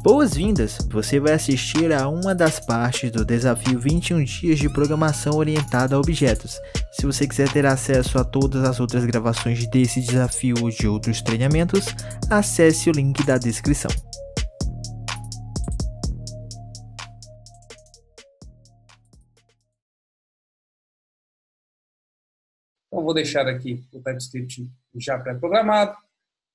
Boas-vindas! Você vai assistir a uma das partes do desafio 21 dias de programação orientada a objetos. Se você quiser ter acesso a todas as outras gravações desse desafio ou de outros treinamentos, acesse o link da descrição. Então, vou deixar aqui o TypeScript já pré-programado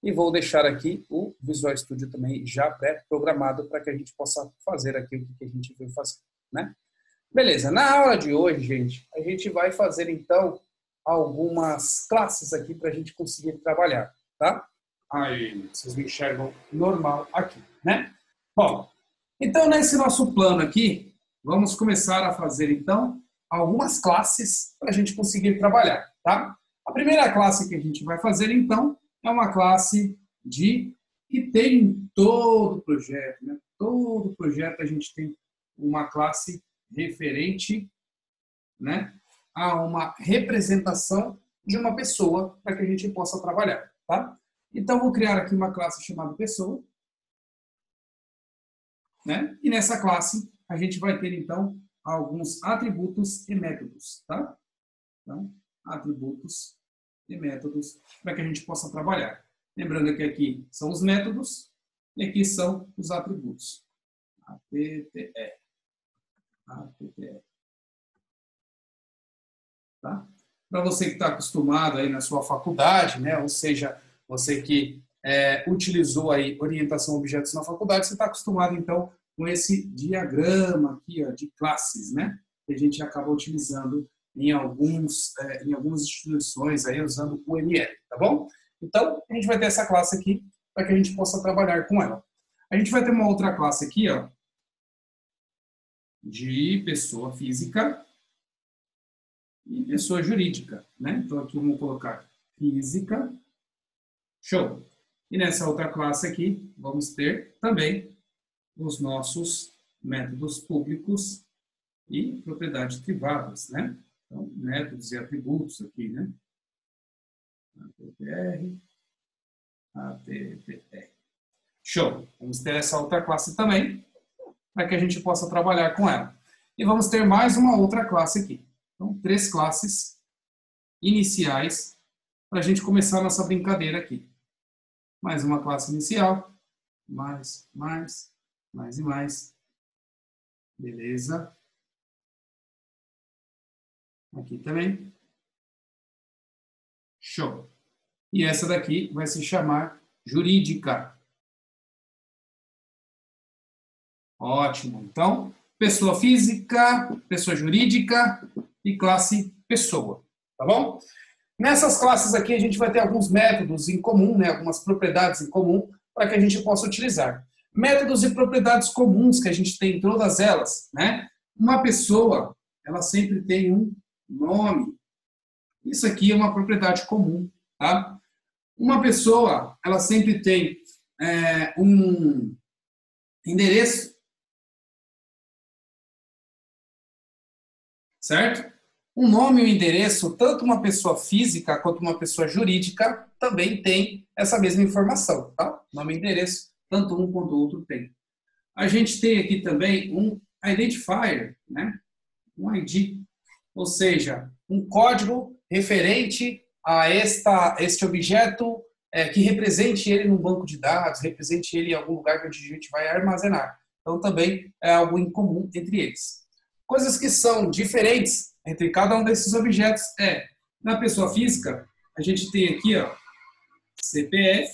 e vou deixar aqui o Visual Studio também já pré-programado para que a gente possa fazer aqui o que a gente veio fazer, né? Beleza, na aula de hoje, gente, a gente vai fazer, então, algumas classes aqui para a gente conseguir trabalhar, tá? Aí, vocês me enxergam normal aqui, né? Bom, então, nesse nosso plano aqui, vamos começar a fazer, então, algumas classes para a gente conseguir trabalhar, tá? A primeira classe que a gente vai fazer, então, é uma classe que tem em todo o projeto, né? Todo projeto a gente tem uma classe referente, né, a uma representação de uma pessoa para que a gente possa trabalhar, tá? Então, vou criar aqui uma classe chamada pessoa, né? E nessa classe a gente vai ter, então, alguns atributos e métodos, tá? Então, atributos e métodos para que a gente possa trabalhar. Lembrando que aqui são os métodos e aqui são os atributos. ATTR. Tá? Para você que está acostumado aí na sua faculdade, né? Ou seja, você que utilizou aí orientação a objetos na faculdade, você está acostumado, então, com esse diagrama aqui, ó, de classes, né? Que a gente acaba utilizando em algumas instituições aí usando o ML, tá bom? Então, a gente vai ter essa classe aqui para que a gente possa trabalhar com ela. A gente vai ter uma outra classe aqui, ó, de pessoa física e pessoa jurídica, né? Então, aqui vamos colocar física, show. E nessa outra classe aqui, vamos ter também os nossos métodos públicos e propriedades privadas, né? Então, métodos e atributos aqui, né? ATTR. Show! Vamos ter essa outra classe também, para que a gente possa trabalhar com ela. E vamos ter mais uma outra classe aqui. Então, 3 classes iniciais para a gente começar a nossa brincadeira aqui. Mais uma classe inicial. Mais e mais. Beleza. Aqui também. Show. E essa daqui vai se chamar jurídica. Ótimo. Então, pessoa física, pessoa jurídica e classe pessoa. Tá bom? Nessas classes aqui a gente vai ter alguns métodos em comum, né? Algumas propriedades em comum para que a gente possa utilizar. Métodos e propriedades comuns que a gente tem em todas elas, né? Uma pessoa, ela sempre tem um nome. Isso aqui é uma propriedade comum, tá? Uma pessoa, ela sempre tem um endereço, certo? Um nome e um endereço, tanto uma pessoa física quanto uma pessoa jurídica também tem essa mesma informação, tá? Nome e endereço, tanto um quanto o outro tem. A gente tem aqui também um identifier, né? Um ID, ou seja, um código referente a este objeto que represente ele num banco de dados, represente ele em algum lugar onde a gente vai armazenar. Então, também é algo em comum entre eles. Coisas que são diferentes entre cada um desses objetos na pessoa física, a gente tem aqui, ó, CPF,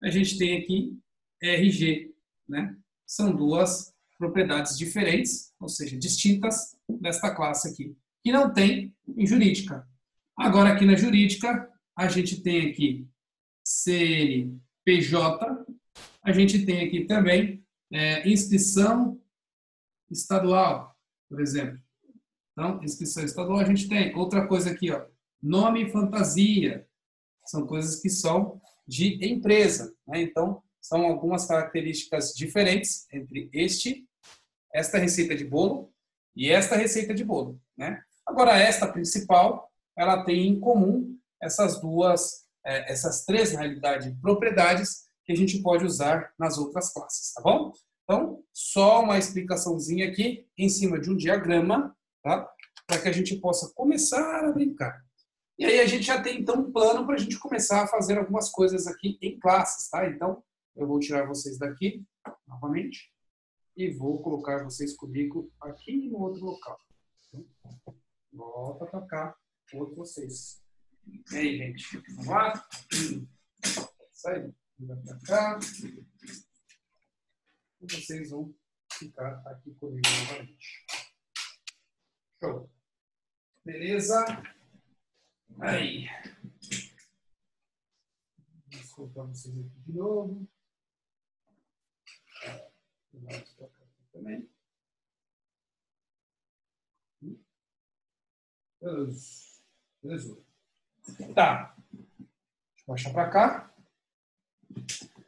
a gente tem aqui RG, né? São duas propriedades diferentes, ou seja, distintas desta classe aqui, que não tem em jurídica. Agora, aqui na jurídica, a gente tem aqui CNPJ, a gente tem aqui também inscrição estadual, por exemplo. Então, inscrição estadual a gente tem. Outra coisa aqui, ó, nome e fantasia. São coisas que são de empresa, né? Então, são algumas características diferentes entre esta receita de bolo e esta receita de bolo, né? Agora, esta principal, ela tem em comum essas 3, na realidade, propriedades que a gente pode usar nas outras classes, tá bom? Então, só uma explicaçãozinha aqui em cima de um diagrama, tá? Para que a gente possa começar a brincar. E aí a gente já tem, então, um plano para a gente começar a fazer algumas coisas aqui em classes, tá? Então, eu vou tirar vocês daqui, novamente, e vou colocar vocês comigo aqui no outro local. Então, volta para cá, outro vocês. E aí, gente, vamos lá? Sai, vai para cá. E vocês vão ficar aqui comigo novamente. Show. Beleza? Aí. Vou colocar vocês aqui de novo. Vamos colocar aqui também. Beleza. Tá. Deixa eu baixar para cá.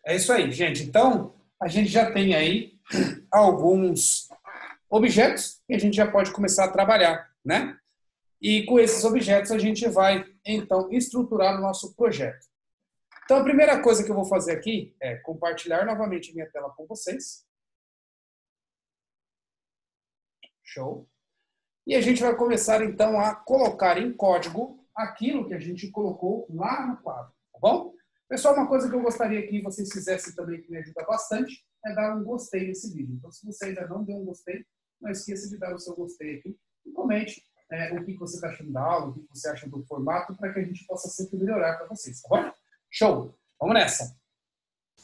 É isso aí, gente. Então, a gente já tem aí alguns objetos que a gente já pode começar a trabalhar, né? E com esses objetos a gente vai, então, estruturar o nosso projeto. Então, a primeira coisa que eu vou fazer aqui é compartilhar novamente minha tela com vocês. Show. E a gente vai começar, então, a colocar em código aquilo que a gente colocou lá no quadro, tá bom? Pessoal, uma coisa que eu gostaria que vocês fizessem também, que me ajuda bastante, é dar um gostei nesse vídeo. Então, se você ainda não deu um gostei, não esqueça de dar o seu gostei aqui e comente o que você está achando da aula, o que você acha do formato, para que a gente possa sempre melhorar para vocês, tá bom? Show! Vamos nessa!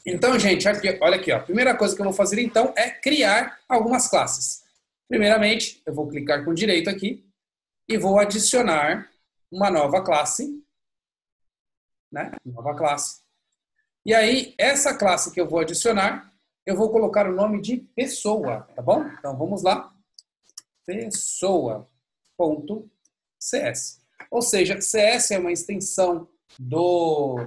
Então, gente, aqui, olha aqui, ó. A primeira coisa que eu vou fazer, então, é criar algumas classes. Primeiramente, eu vou clicar com direito aqui e vou adicionar uma nova classe, né? Nova classe. E aí, essa classe que eu vou adicionar, eu vou colocar o nome de pessoa, tá bom? Então, vamos lá. Pessoa.cs. Ou seja, CS é uma extensão do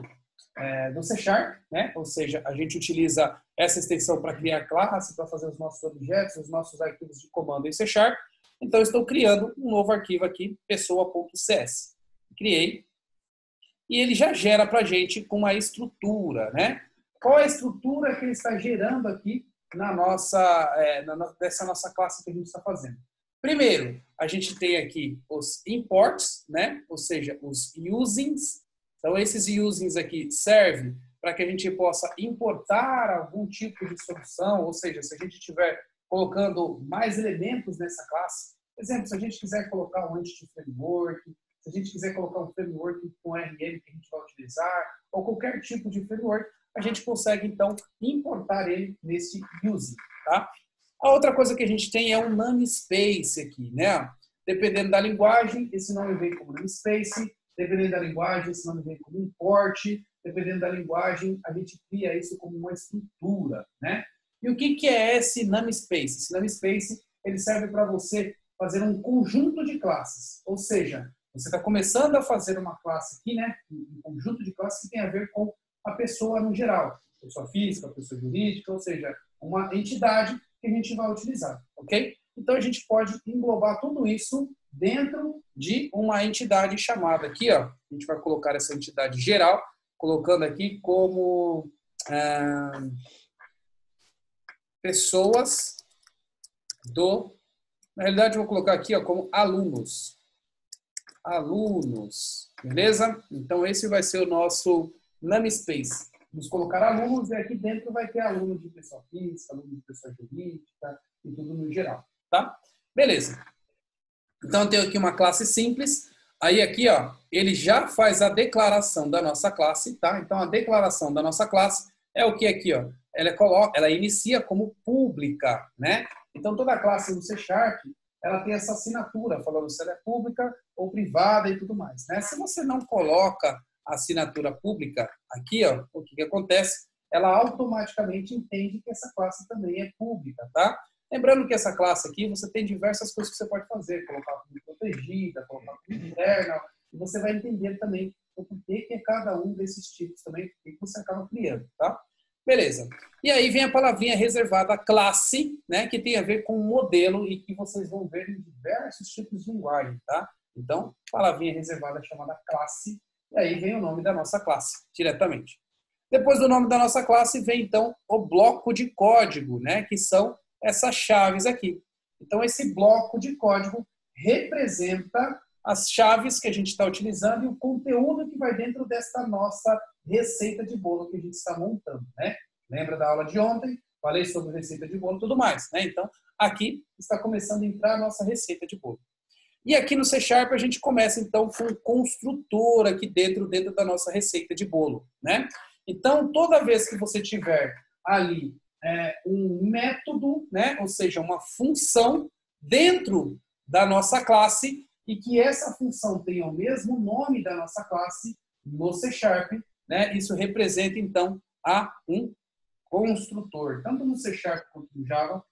C Sharp, né? Ou seja, a gente utiliza essa extensão para criar classe, para fazer os nossos objetos, os nossos arquivos de comando em C Sharp. Então, eu estou criando um novo arquivo aqui, pessoa.cs. Criei. E ele já gera para a gente com uma estrutura, né? Qual é a estrutura que ele está gerando aqui dessa nossa classe que a gente está fazendo? Primeiro, a gente tem aqui os imports, né? Ou seja, os usings. Então, esses usings aqui servem para que a gente possa importar algum tipo de solução, ou seja, se a gente estiver colocando mais elementos nessa classe, por exemplo, se a gente quiser colocar um Entity Framework, se a gente quiser colocar um framework com RM que a gente vai utilizar, ou qualquer tipo de framework, a gente consegue, então, importar ele nesse using, tá? A outra coisa que a gente tem é um namespace aqui, né? Dependendo da linguagem, esse nome vem como namespace. Dependendo da linguagem, esse nome vem como import. Dependendo da linguagem, a gente cria isso como uma estrutura, né? E o que é esse namespace? Esse namespace, ele serve para você fazer um conjunto de classes. Ou seja, você está começando a fazer uma classe aqui, né? Um conjunto de classes que tem a ver com a pessoa no geral. Pessoa física, pessoa jurídica, ou seja, uma entidade que a gente vai utilizar, ok? Então, a gente pode englobar tudo isso dentro de uma entidade chamada aqui, ó. A gente vai colocar essa entidade geral, colocando aqui como pessoas do... Na realidade, eu vou colocar aqui, ó, como alunos. Alunos, beleza? Então, esse vai ser o nosso namespace. Vamos colocar alunos e aqui dentro vai ter aluno de pessoa física, aluno de pessoa jurídica e tudo no geral, tá? Beleza. Então, eu tenho aqui uma classe simples. Aí aqui, ó, ele já faz a declaração da nossa classe, tá? Então, a declaração da nossa classe é o que aqui, ó? Ela inicia como pública, né? Então, toda classe no C Sharp, ela tem essa assinatura, falando se ela é pública ou privada e tudo mais, né? Se você não coloca a assinatura pública aqui, ó, o que acontece? Ela automaticamente entende que essa classe também é pública, tá? Lembrando que essa classe aqui, você tem diversas coisas que você pode fazer, colocar como protegida, colocar como interna, e você vai entender também o porquê que é cada um desses tipos também, que você acaba criando, tá? Beleza. E aí vem a palavrinha reservada classe, né, que tem a ver com modelo e que vocês vão ver em diversos tipos de linguagem, tá? Então, palavrinha reservada chamada classe, e aí vem o nome da nossa classe, diretamente. Depois do nome da nossa classe vem, então, o bloco de código, né? Que são essas chaves aqui. Então, esse bloco de código representa as chaves que a gente está utilizando e o conteúdo que vai dentro desta nossa receita de bolo que a gente está montando, né? Lembra da aula de ontem? Falei sobre receita de bolo e tudo mais, né? Então, aqui está começando a entrar a nossa receita de bolo. E aqui no C# a gente começa, então, com um construtor aqui dentro da nossa receita de bolo, né? Então, toda vez que você tiver ali um método, né? Ou seja, uma função dentro da nossa classe e que essa função tenha o mesmo nome da nossa classe no C#, né? Isso representa, então, um construtor. Tanto no C# quanto no Java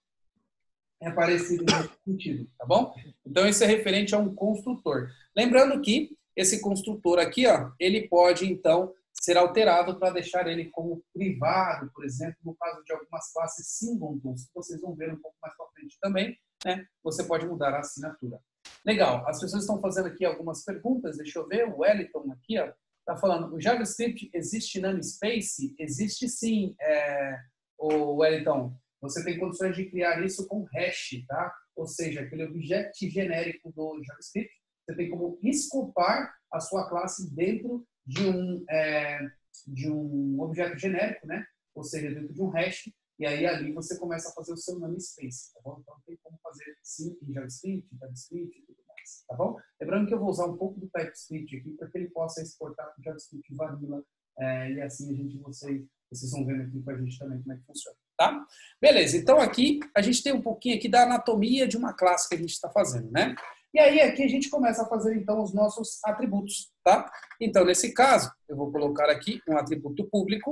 é parecido nesse sentido, tá bom? Então, isso é referente a um construtor. Lembrando que esse construtor aqui, ó, ele pode, então, ser alterado para deixar ele como privado, por exemplo, no caso de algumas classes singletons, que vocês vão ver um pouco mais para frente também, né? Você pode mudar a assinatura. Legal, as pessoas estão fazendo aqui algumas perguntas, deixa eu ver, o Wellington aqui, ó, está falando, o JavaScript existe namespace? Existe sim, o Wellington. Você tem condições de criar isso com hash, tá? Ou seja, aquele objeto genérico do JavaScript, você tem como escopar a sua classe dentro de um objeto genérico, né? Ou seja, dentro de um hash, e aí ali você começa a fazer o seu namespace, tá bom? Então tem como fazer sim em JavaScript, TypeScript e tudo mais, tá bom? Lembrando que eu vou usar um pouco do TypeScript aqui para que ele possa exportar para o JavaScript Vanilla, e assim vocês vão vendo aqui com a gente também como é que funciona, tá? Beleza, então aqui a gente tem um pouquinho aqui da anatomia de uma classe que a gente está fazendo, né? E aí aqui a gente começa a fazer então os nossos atributos, tá? Então nesse caso eu vou colocar aqui um atributo público,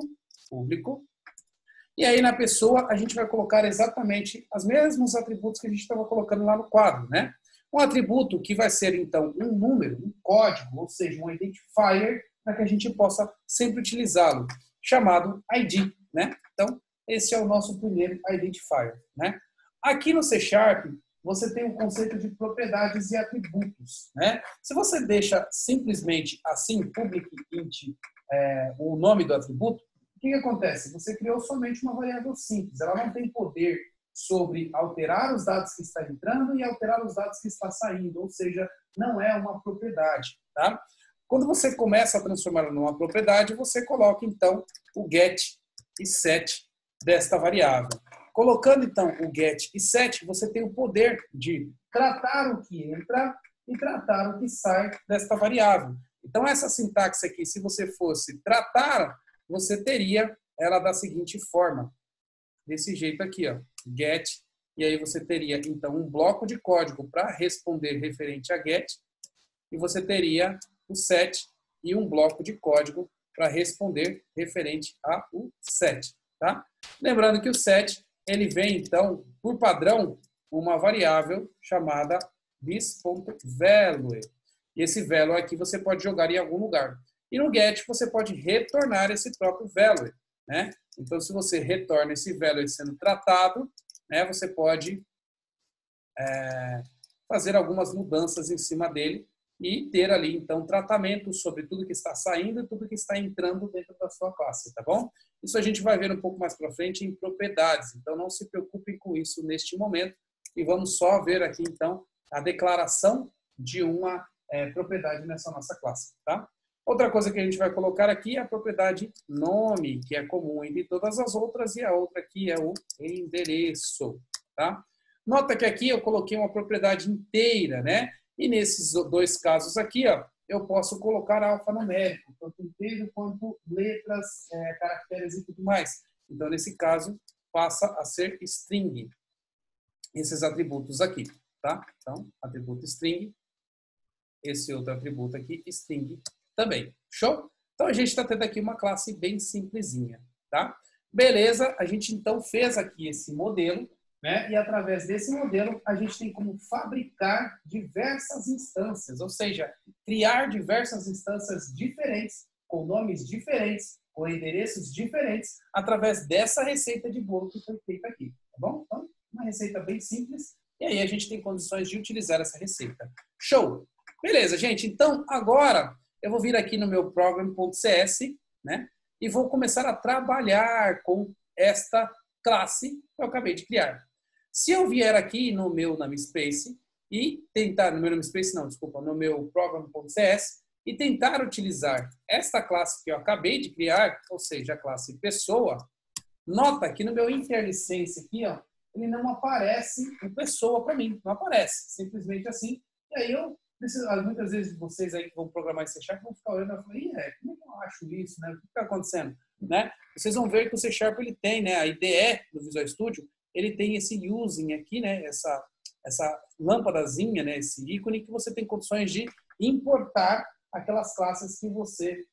e aí na pessoa a gente vai colocar exatamente os mesmos atributos que a gente estava colocando lá no quadro, né? Um atributo que vai ser então um número, um código, ou seja, um identifier, para que a gente possa sempre utilizá-lo, chamado ID, né? Então esse é o nosso primeiro identifier, né? Aqui no C# você tem o conceito de propriedades e atributos, né? Se você deixa simplesmente assim, public int, o nome do atributo, o que acontece? Você criou somente uma variável simples, ela não tem poder sobre alterar os dados que está entrando e alterar os dados que está saindo, ou seja, não é uma propriedade, tá? Quando você começa a transformá-la numa propriedade, você coloca então o get e set desta variável. Colocando, então, o get e set, você tem o poder de tratar o que entra e tratar o que sai desta variável. Então, essa sintaxe aqui, se você fosse tratar, você teria ela da seguinte forma. Desse jeito aqui, ó, get, e aí você teria, então, um bloco de código para responder referente a get, e você teria o set e um bloco de código para responder referente ao set, tá? Lembrando que o set ele vem, então, por padrão, uma variável chamada this.value. E esse value aqui você pode jogar em algum lugar. E no get você pode retornar esse próprio value, né? Então, se você retorna esse value sendo tratado, né, você pode fazer algumas mudanças em cima dele e ter ali, então, tratamento sobre tudo que está saindo e tudo que está entrando dentro da sua classe, tá bom? Isso a gente vai ver um pouco mais para frente em propriedades, então não se preocupem com isso neste momento e vamos só ver aqui, então, a declaração de uma propriedade nessa nossa classe, tá? Outra coisa que a gente vai colocar aqui é a propriedade nome, que é comum entre todas as outras, e a outra aqui é o endereço, tá? Nota que aqui eu coloquei uma propriedade inteira, né? E nesses dois casos aqui, ó, eu posso colocar alfanumérico, tanto inteiro quanto letras, caracteres e tudo mais. Então, nesse caso, passa a ser string, esses atributos aqui, tá? Então, atributo string, esse outro atributo aqui, string também. Show? Então, a gente está tendo aqui uma classe bem simplesinha, tá? Beleza, a gente então fez aqui esse modelo, né? E através desse modelo, a gente tem como fabricar diversas instâncias, ou seja, criar diversas instâncias diferentes, com nomes diferentes, com endereços diferentes, através dessa receita de bolo que foi feita aqui, tá bom? Então, uma receita bem simples, e aí a gente tem condições de utilizar essa receita. Show! Beleza, gente, então agora eu vou vir aqui no meu program.cs, né? e vou começar a trabalhar com esta classe que eu acabei de criar. Se eu vier aqui no meu namespace e tentar, no meu namespace não, desculpa, no meu program.cs e tentar utilizar esta classe que eu acabei de criar, ou seja, a classe pessoa, nota que no meu interlicense aqui, ó, ele não aparece o pessoa para mim, não aparece, simplesmente assim. E aí eu preciso, muitas vezes vocês aí que vão programar esse C# vão ficar olhando e falar, como é que eu acho isso, né? O que está acontecendo, né? Vocês vão ver que o C# ele tem, né? A IDE do Visual Studio, ele tem esse using aqui, né? Essa lâmpadazinha, né? Esse ícone que você tem condições de importar aquelas classes que você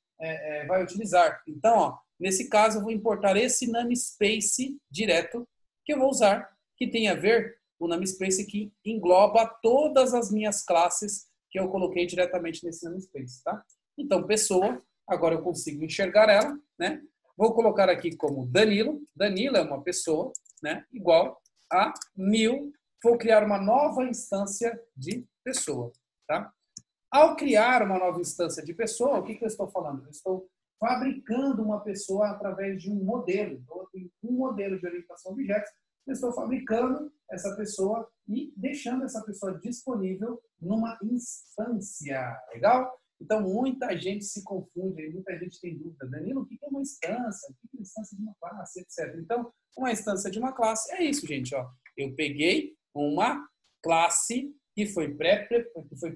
vai utilizar. Então, ó, nesse caso, eu vou importar esse namespace direto que eu vou usar, que tem a ver o namespace que engloba todas as minhas classes que eu coloquei diretamente nesse namespace, tá? Então, pessoa, agora eu consigo enxergar ela, né? Vou colocar aqui como Danilo. Danilo é uma pessoa, né? Igual a 1000. Vou criar uma nova instância de pessoa, tá? Ao criar uma nova instância de pessoa, o que eu estou falando? Eu estou fabricando uma pessoa através de um modelo. Então, eu tenho um modelo de orientação a objetos. Eu estou fabricando essa pessoa e deixando essa pessoa disponível numa instância. Legal? Então, muita gente se confunde, muita gente tem dúvida. Danilo, o que é uma instância? O que é uma instância de uma classe, etc. Então, uma instância de uma classe é isso, gente. Ó. Eu peguei uma classe que foi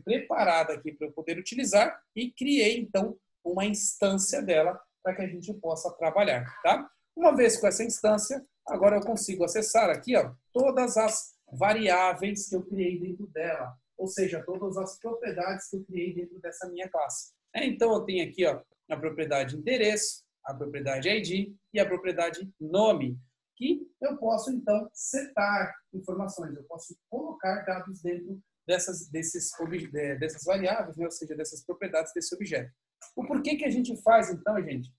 preparada aqui para eu poder utilizar e criei, então, uma instância dela para que a gente possa trabalhar, tá? Uma vez com essa instância, agora eu consigo acessar aqui, ó, todas as variáveis que eu criei dentro dela, ou seja, todas as propriedades que eu criei dentro dessa minha classe. Então, eu tenho aqui, ó, a propriedade endereço, a propriedade ID e a propriedade nome, que eu posso, então, setar informações, eu posso colocar dados dentro dessas variáveis, né? Ou seja, dessas propriedades desse objeto. O porquê que a gente faz, então, gente,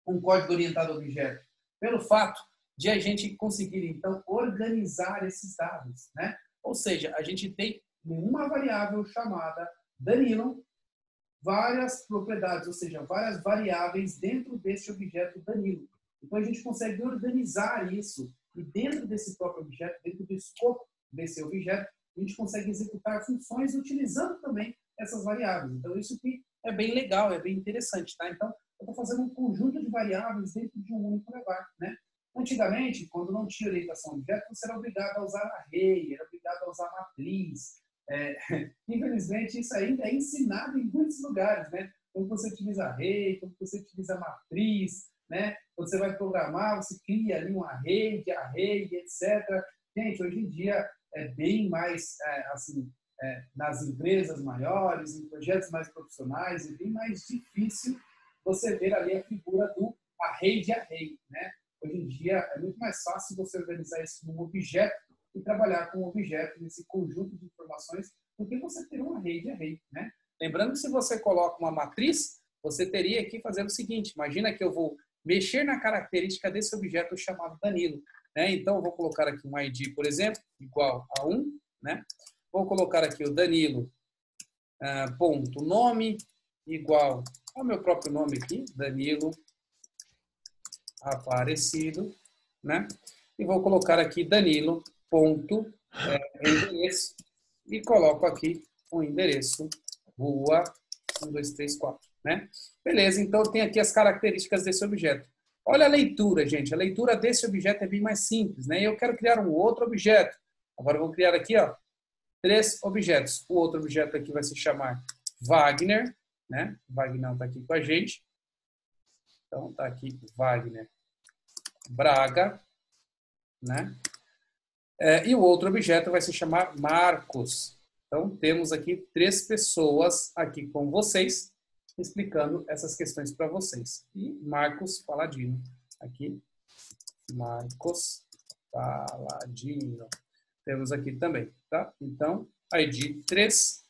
um código orientado a objeto? Pelo fato de a gente conseguir, então, organizar esses dados, né? Ou seja, a gente tem uma variável chamada Danilo, várias propriedades, ou seja, várias variáveis dentro desse objeto Danilo. Então, a gente consegue organizar isso e dentro desse próprio objeto, dentro do escopo desse objeto, a gente consegue executar funções utilizando também essas variáveis. Então, isso que é bem legal, é bem interessante, tá? Então, eu estou fazendo um conjunto de variáveis dentro de um único lugar, né? Antigamente, quando não tinha orientação a objeto, você era obrigado a usar array, era obrigado a usar matriz. Infelizmente, isso ainda é ensinado em muitos lugares, né? Como você utiliza array, como você utiliza matriz, né? Quando você vai programar, você cria ali um array de array, etc. Gente, hoje em dia é bem mais, nas empresas maiores, em projetos mais profissionais, é bem mais difícil você ver ali a figura do array de array, né? Hoje em dia é muito mais fácil você organizar isso num objeto e trabalhar com um objeto nesse conjunto de informações do que você ter um array de array, né? Lembrando que se você coloca uma matriz, você teria que fazer o seguinte, imagina que eu vou mexer na característica desse objeto chamado Danilo, né? Então, eu vou colocar aqui um ID, por exemplo, igual a 1, né? Vou colocar aqui o Danilo, ponto nome, igual ao meu próprio nome aqui, Danilo Aparecido, né? E vou colocar aqui Danilo, ponto, endereço, e coloco aqui o endereço, rua 1, 2, 3, 4, né? Beleza, então tem aqui as características desse objeto. Olha a leitura, gente. A leitura desse objeto é bem mais simples, né? Eu quero criar um outro objeto. Agora eu vou criar aqui, ó, 3 objetos. O outro objeto aqui vai se chamar Wagner, né? Wagner está aqui com a gente. Então tá aqui Wagner Braga, né? E o outro objeto vai se chamar Marcos. Então temos aqui 3 pessoas aqui com vocês, explicando essas questões para vocês. E Marcos Paladino. Aqui, Marcos Paladino. Temos aqui também, tá? Então, ID 3,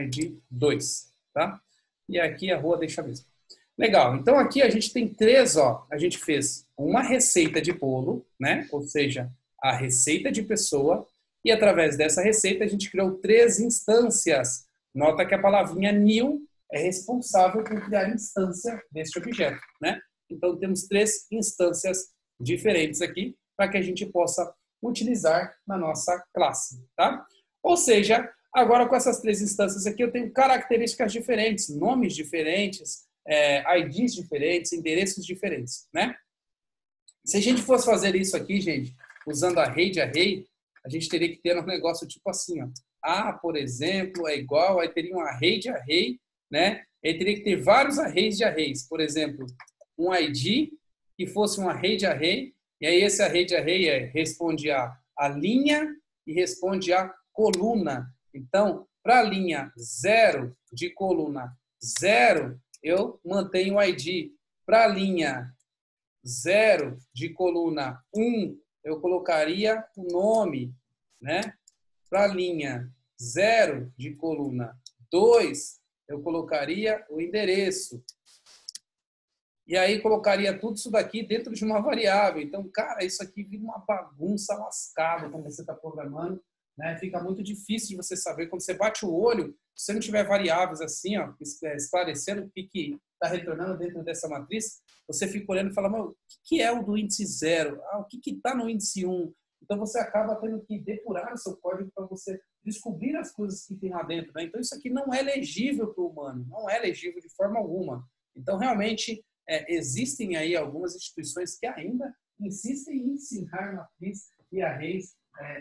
ID 2, tá? E aqui a rua deixa mesmo. Legal. Então, aqui a gente tem 3, ó. A gente fez uma receita de bolo, né? Ou seja, a receita de pessoa. E através dessa receita, a gente criou 3 instâncias. Nota que a palavrinha new é responsável por criar instância deste objeto, né? Então, temos 3 instâncias diferentes aqui para que a gente possa utilizar na nossa classe, tá? Ou seja, agora com essas 3 instâncias aqui, eu tenho características diferentes, nomes diferentes, IDs diferentes, endereços diferentes, né? Se a gente fosse fazer isso aqui, gente, usando array de array, a gente teria que ter um negócio tipo assim, ó. A, por exemplo, é igual, aí teria um array de array, né? Aí teria que ter vários arrays de arrays. Por exemplo, um ID que fosse um array de array, e aí esse array de array responde a linha e responde a coluna. Então, para a linha 0 de coluna 0, eu mantenho o ID. Para a linha 0 de coluna 1, eu colocaria o nome, né? Para a linha 0 de coluna 2, eu colocaria o endereço. E aí colocaria tudo isso daqui dentro de uma variável. Então, cara, isso aqui vira uma bagunça lascada quando você está programando, né? Fica muito difícil de você saber. Quando você bate o olho, se você não tiver variáveis assim, ó, esclarecendo o que está retornando dentro dessa matriz, você fica olhando e fala, mas o que é o do índice 0? O que está no índice 1? Então, você acaba tendo que depurar o seu código para você descobrir as coisas que tem lá dentro, né? Então, isso aqui não é legível para o humano, não é legível de forma alguma. Então, realmente, existem aí algumas instituições que ainda insistem em ensinar matriz e arrays.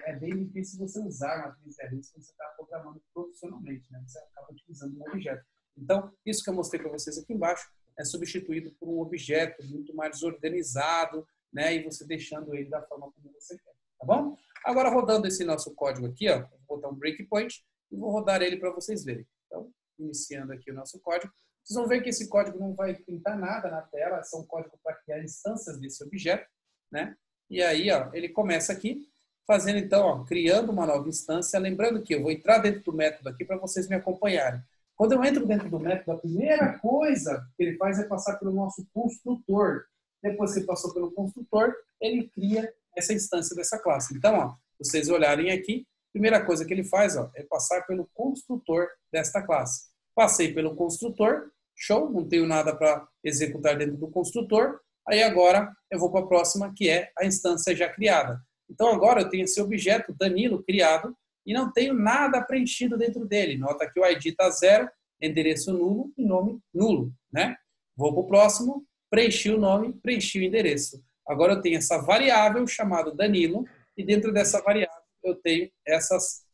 É bem difícil você usar matriz e arrays quando você está programando profissionalmente, né? Você acaba utilizando um objeto. Então, isso que eu mostrei para vocês aqui embaixo é substituído por um objeto muito mais organizado, né? E você deixando ele da forma como você quer, tá bom? Agora, rodando esse nosso código aqui, ó, vou botar um breakpoint e vou rodar ele para vocês verem. Então, iniciando aqui o nosso código, vocês vão ver que esse código não vai pintar nada na tela, são códigos para criar instâncias desse objeto, né? E aí, ó, ele começa aqui, fazendo então, ó, criando uma nova instância. Lembrando que eu vou entrar dentro do método aqui para vocês me acompanharem. Quando eu entro dentro do método, a primeira coisa que ele faz é passar pelo nosso construtor. Depois que ele passou pelo construtor, ele cria essa instância dessa classe. Então, ó, vocês olharem aqui, a primeira coisa que ele faz, ó, é passar pelo construtor desta classe. Passei pelo construtor, show, não tenho nada para executar dentro do construtor. Aí agora eu vou para a próxima, que é a instância já criada. Então agora eu tenho esse objeto Danilo criado e não tenho nada preenchido dentro dele. Nota que o ID está 0, endereço nulo e nome nulo, né? Vou para o próximo, preenchi o nome, preenchi o endereço. Agora eu tenho essa variável chamada Danilo e dentro dessa variável eu tenho essas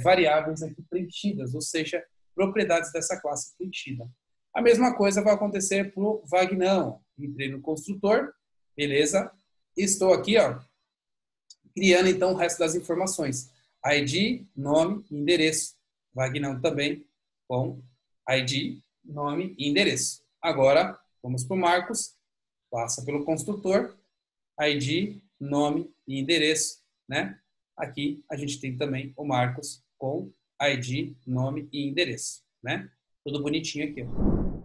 variáveis aqui preenchidas, ou seja, propriedades dessa classe preenchida. A mesma coisa vai acontecer para o Vagnão. Entrei no construtor, beleza? Estou aqui, ó, criando então o resto das informações. ID, nome e endereço. Vagnão também com ID, nome e endereço. Agora, vamos para o Marcos. Passa pelo construtor, ID, nome e endereço, né? Aqui a gente tem também o Marcos com ID, nome e endereço, né? Tudo bonitinho aqui, ó.